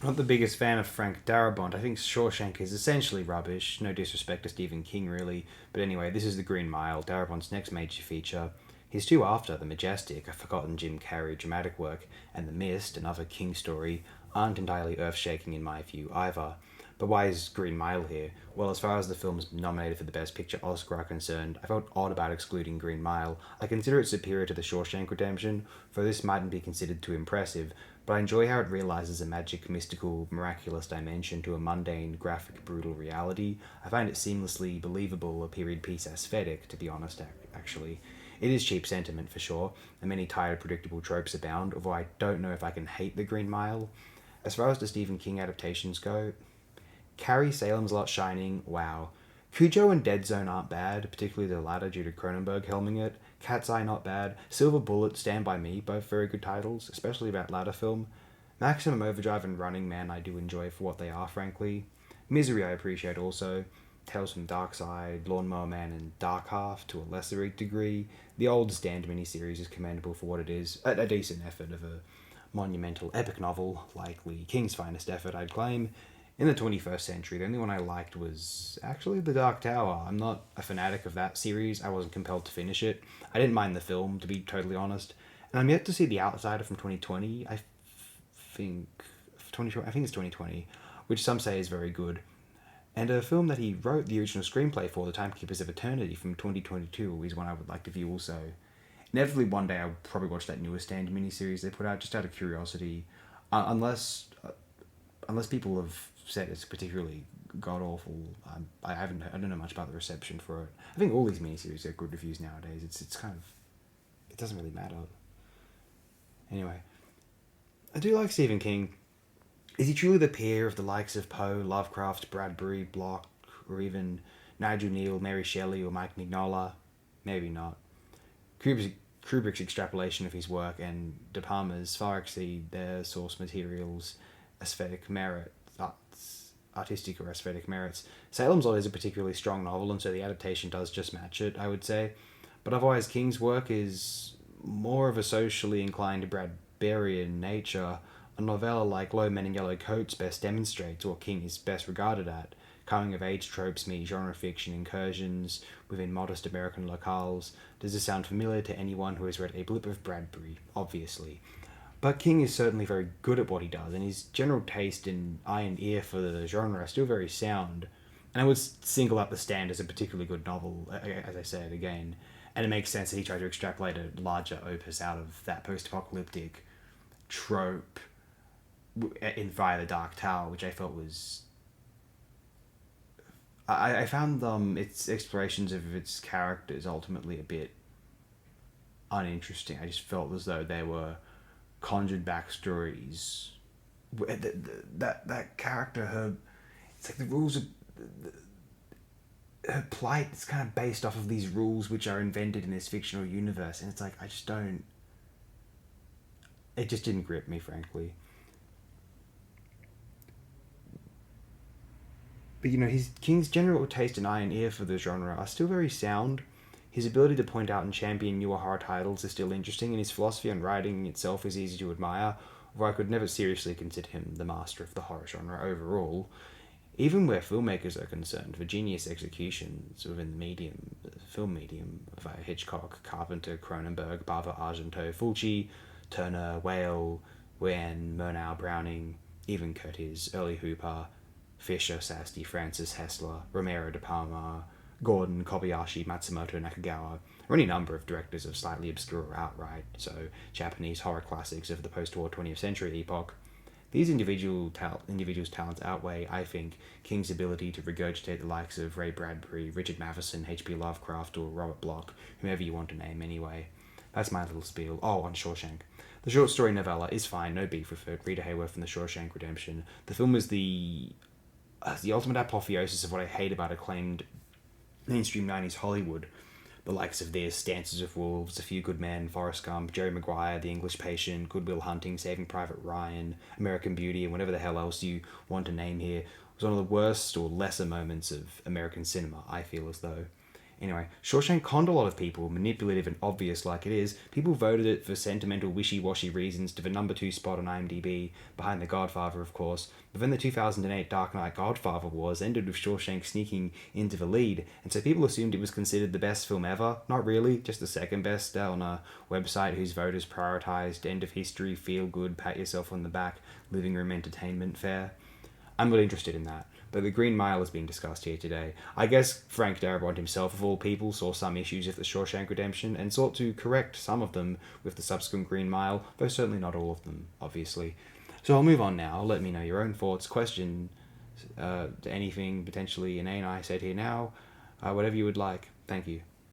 I'm not the biggest fan of Frank Darabont. I think Shawshank is essentially rubbish. No disrespect to Stephen King, really. But anyway, this is The Green Mile, Darabont's next major feature. His two after, The Majestic, a forgotten Jim Carrey dramatic work, and The Mist, another King story, aren't entirely earth shaking in my view either. But why is Green Mile here? Well, as far as the films nominated for the Best Picture Oscar are concerned, I felt odd about excluding Green Mile. I consider it superior to The Shawshank Redemption, for this mightn't be considered too impressive, but I enjoy how it realizes a magic, mystical, miraculous dimension to a mundane, graphic, brutal reality. I find it seamlessly believable, a period piece aesthetic, to be honest, actually. It is cheap sentiment for sure, and many tired, predictable tropes abound, although I don't know if I can hate The Green Mile. As far as the Stephen King adaptations go, Carrie Salem's Lot Shining, wow. Cujo and Dead Zone aren't bad, particularly the latter due to Cronenberg helming it. Cat's Eye not bad. Silver Bullet, Stand By Me, both very good titles, especially that latter film. Maximum Overdrive and Running Man I do enjoy for what they are, frankly. Misery I appreciate also. Tales from Dark Side, Lawnmower Man, and Dark Half to a lesser degree. The old Stand miniseries is commendable for what it is, a decent effort of a monumental epic novel, likely King's finest effort, I'd claim. In the 21st century, the only one I liked was actually The Dark Tower. I'm not a fanatic of that series. I wasn't compelled to finish it. I didn't mind the film, to be totally honest. And I'm yet to see The Outsider from 2020. Think 2020. I think it's 2020, which some say is very good. And a film that he wrote the original screenplay for, The Timekeepers of Eternity from 2022, is one I would like to view also. Inevitably, one day I'll probably watch that newest Stand miniseries they put out just out of curiosity, unless people have said it's particularly god awful. I don't know much about the reception for it. I think all these miniseries get good reviews nowadays. It's kind of, it doesn't really matter. Anyway, I do like Stephen King. Is he truly the peer of the likes of Poe, Lovecraft, Bradbury, Bloch, or even Nigel Neal, Mary Shelley, or Mike Mignola? Maybe not. Kubrick's extrapolation of his work and De Palma's far exceed their source materials' aesthetic merit, artistic or aesthetic merits. Salem's Lot is a particularly strong novel, and so the adaptation does just match it, I would say. But otherwise, King's work is more of a socially inclined Bradburian nature. A novella like Low Men in Yellow Coats best demonstrates what King is best regarded at. Coming-of-age tropes meet genre fiction incursions within modest American locales. Does this sound familiar to anyone who has read A Blip of Bradbury? Obviously. But King is certainly very good at what he does, and his general taste and eye and ear for the genre are still very sound. And I would single out The Stand as a particularly good novel, as I said again, and it makes sense that he tried to extrapolate a larger opus out of that post-apocalyptic trope in via The Dark Tower, which I felt was... I found its explorations of its characters ultimately a bit uninteresting. I just felt as though they were conjured backstories. That character, it's like the rules of her plight is kind of based off of these rules which are invented in this fictional universe, and it's like I just don't. It just didn't grip me, frankly. But his King's general taste and eye and ear for the genre are still very sound. His ability to point out and champion newer horror titles is still interesting, and his philosophy on writing itself is easy to admire, although I could never seriously consider him the master of the horror genre overall. Even where filmmakers are concerned, the genius executions within the film medium, via Hitchcock, Carpenter, Cronenberg, Bava Argento, Fulci, Turner, Whale, Wen, Murnau, Browning, even Curtis, early Hooper, Fisher, Sasti, Francis, Hessler, Romero, De Palma, Gordon, Kobayashi, Matsumoto, Nakagawa, or any number of directors of slightly obscure or outright, so Japanese horror classics of the post-war 20th century epoch. These individuals' talents outweigh, I think, King's ability to regurgitate the likes of Ray Bradbury, Richard Matheson, H.P. Lovecraft, or Robert Bloch, whomever you want to name anyway. That's my little spiel. Oh, on Shawshank. The short story novella is fine, no beef with it. Rita Hayworth in The Shawshank Redemption. The film is the ultimate apotheosis of what I hate about acclaimed mainstream 90s Hollywood. The likes of this, Dances with Wolves, A Few Good Men, Forrest Gump, Jerry Maguire, The English Patient, Good Will Hunting, Saving Private Ryan, American Beauty, and whatever the hell else you want to name here, was one of the worst or lesser moments of American cinema, I feel as though. Anyway, Shawshank conned a lot of people, manipulative and obvious like it is. People voted it for sentimental, wishy-washy reasons to the number 2 spot on IMDb, behind The Godfather, of course. But then the 2008 Dark Knight Godfather Wars ended with Shawshank sneaking into the lead, and so people assumed it was considered the best film ever. Not really, just the second best on a website whose voters prioritized end of history, feel good, pat yourself on the back, living room entertainment fare. I'm not interested in that. But the Green Mile is being discussed here today. I guess Frank Darabont himself, of all people, saw some issues with the Shawshank Redemption and sought to correct some of them with the subsequent Green Mile, though certainly not all of them, obviously. So I'll move on now. Let me know your own thoughts, questions, anything potentially inane I said here now, whatever you would like. Thank you.